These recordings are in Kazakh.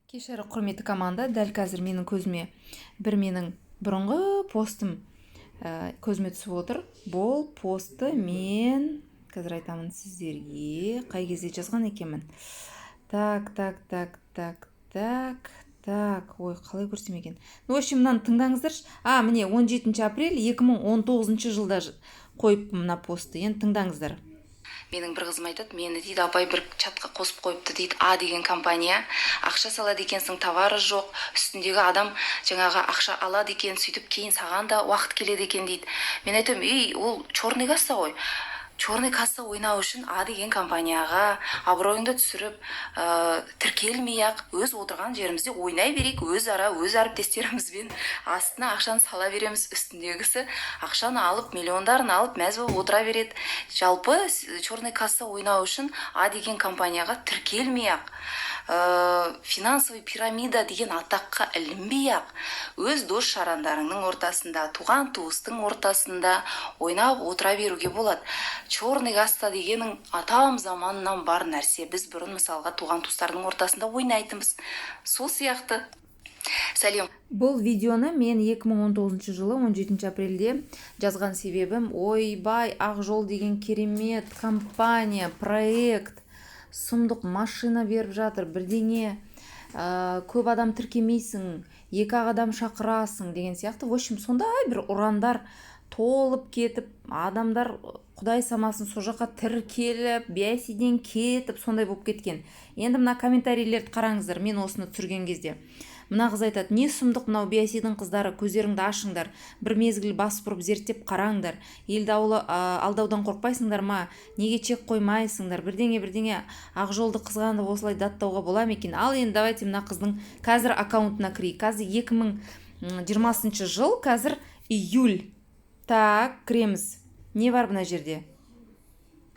Кешірі құрметті команда, дәл қазір менің көзіме менің бұрынғы постым көзіме түсіп отыр. Бұл постты мен қазір айтамын сіздерге, қай кезде жазған екенмін. Так. Ой, қалай көрсем екен. В общем, мынаны тыңдаңыздаршы. Міне 17 апрель 2019 жылда қойыппын мына постты. Енді тыңдаңыздар. Менің бір қызым айтады, мені дейді апай бір чатқа қосып қойыпты дейді, деген компания ақша салады екенсің, товары жоқ, үстіндегі адам жаңағы ақша алады екен, сөйтіп кейін саған да уақыт келеді екен дейді. Мен айтамын, ол черный касса ғой. Черный касса ойнау үшін деген компанияға абыройыңды түсіріп, тіркелмей-ақ өз отырған жерімізде ойнай берейік, өз әріптестерімізбен астына ақшаны сала береміз, үстіндегісі ақшаны алып, миллиондарын алып, мәз болып отыра береді. Жалпы черный касса ойнау үшін деген компанияға тіркелмей-ақ, финансовый пирамида деген атаққа ілінбей-ақ, өз дос шарандарыңның ортасында, туған туыстың ортасында ойнап отыра беруге болады. Черный касса дегенің атам заманынан бар нәрсе. Біз бұрын мысалға туған туыстардың ортасында ойнайтынбыз. Сол сияқты. Сәлем. Бұл видеоны мен 2019 жылы 17 апрельде жазған себебім, ойбай, Ақжол деген керемет компания, проект, сұмдық машина беріп жатыр, бірдеңе, көп адам тіркемейсің, 2 адам шақырасың деген сияқты. В общем, сондай бір ұрандар толып кетіп, адамдар құдай самасын сол жаққа тіркеліп, бәйсиден кетіп, сондай болып кеткен. Енді мына комментарийлерді қараңыздар, мен осыны түсірген кезде. Мына қыз айтады, не сұмдық мынау бәйсидің қыздары, көздеріңді ашыңдар, бір мезгіл бас бұрып зерттеп қараңдар, елді алдаудан қорқпайсыңдар ма, неге чек қоймайсыңдар, бірдеңе, Ақжолды қызғанды осылай даттауға бола ма екен. Ал енді давайте мына қыздың қазір аккаунтына кірейік. Қазір 2020 жыл, қазір июль. Так, кіреміз. Не бар мына жерде?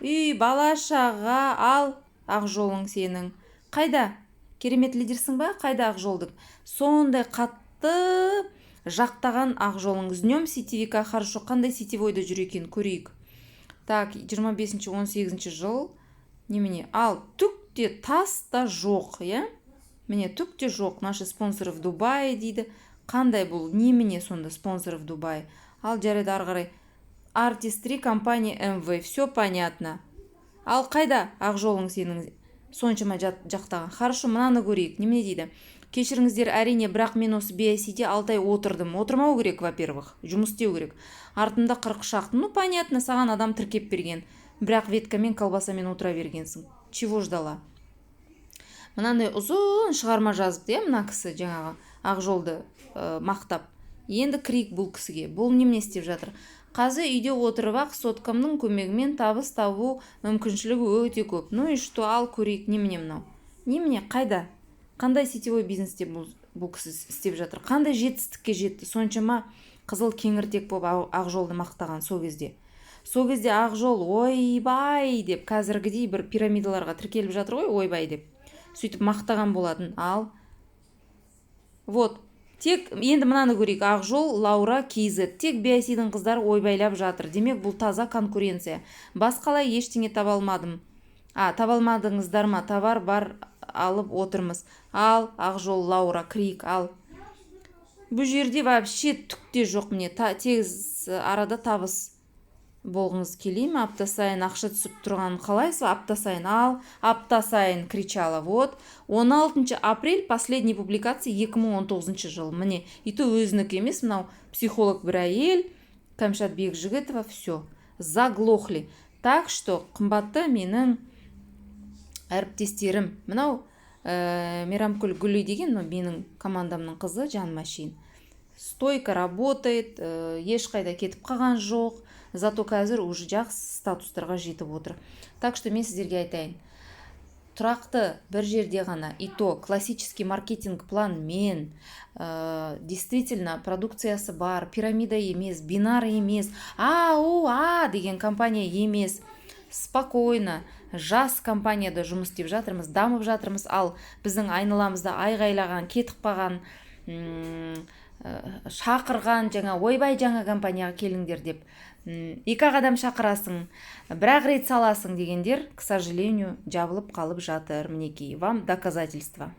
Бала-шаға, ал Ақжолың сенің. Қайда? Керемет лидерсің ба? Қайда Ақжолдың? Сондай қатты жақтаған Ақжолың. Знем сетевика, хорошо. Қандай сетевойда жүр екен, көрейік. Так, 25-18 жыл. Немене? Ал, түк те тас та жоқ, е? Міне, түк те жоқ. Наши спонсоры в Дубае дейді. Қандай бұл? Немене сонда спонсоры в Дубае? Ал, жарайды арғарай. Артистри компания МВ. Все понятно. Ал, қайда Ақжолың сенің соншама жақтаған? Хорошо, мынаны көрейік. Немене дейді? Кешіріңіздер, әрине, бірақ мен осы BIC-де 6 ай отырдым. Отырмау керек, во-первых. Жұмыс істеу керек. Артымда 40 шақты. Понятно, саған адам тіркеп берген. Бірақ веткамен, колбасамен отыра бергенсің. Чего ждала? Мынандай ұзын шығарма жазыпты, мына кісі жаңағы Ақжолды мақтап. Енді крик бұл кісіге. Бұл немене істеп жатыр? Қазір үйде отырып ақ соткамның көмегімен табыс табу мүмкіншілігі өте көп. И что, ал көрейік, немене мынау? Немене, қайда? Қандай сетевой бизнесте бұл кісі істеп жатыр? Қандай жетістікке жетті? Соншама қызыл кеңіртек болып Ақжолды мақтаған сол кезде. Сол кезде Ақжол ойбай деп қазіргідей бір пирамидаларға тіркеліп жатыр ғой, ойбай деп. Сөйтіп мақтаған болатын. Ал вот, тек енді мынаны көрейік. Ақжол, Лаура, KZ. Тек BIC-дің қыздары ойбайлап жатыр. Демек, бұл таза конкуренция. Басқалай ештеңе таба алмадым. Таба алмадыңыздар ма? Товар бар, алып отырмыз. Ал, Ақжол, Лаура, крик, ал. Бұл жерде вообще түк те жоқ. Міне, тез арада табыс болғыңыз келейм. Апта сайын ақша түсіп тұрғанын қалайсыз? Апта сайын, ал, апта сайын кричала. Вот, 16 апрель, последний публикация 2019 жыл. Міне, ито өзінікі емес, мынау психолог бір әйел, Кәмшат Бекжігітова, все, заглохли. Так что, қымбатты менің әріптестерім, мынау Мейрамкүл Гүлі деген, менің командамның қызы, Жан Машин. Стойка работает, ешқайда кетіп қалған жоқ, зато қазір уже жақсы статустарға жетіп отыр. Так что мен сіздерге айтайын. Тұрақты бір жерде ғана, и то классический маркетинг план мен, действительно продукциясы бар, пирамида емес, бинар емес, деген компания емес, спокойно, жас компанияда жұмыс істеп жатырмыз, дамып жатырмыз. Ал біздің айналамызда айғайлаған, кетіп қалған, шақырған, ойбай жаңа компанияға келіңдер деп 2 адам шақырасың, 1 рет саласың дегендер, к сожалению, жабылып қалып жатыр. Мінекей, вам доказательства.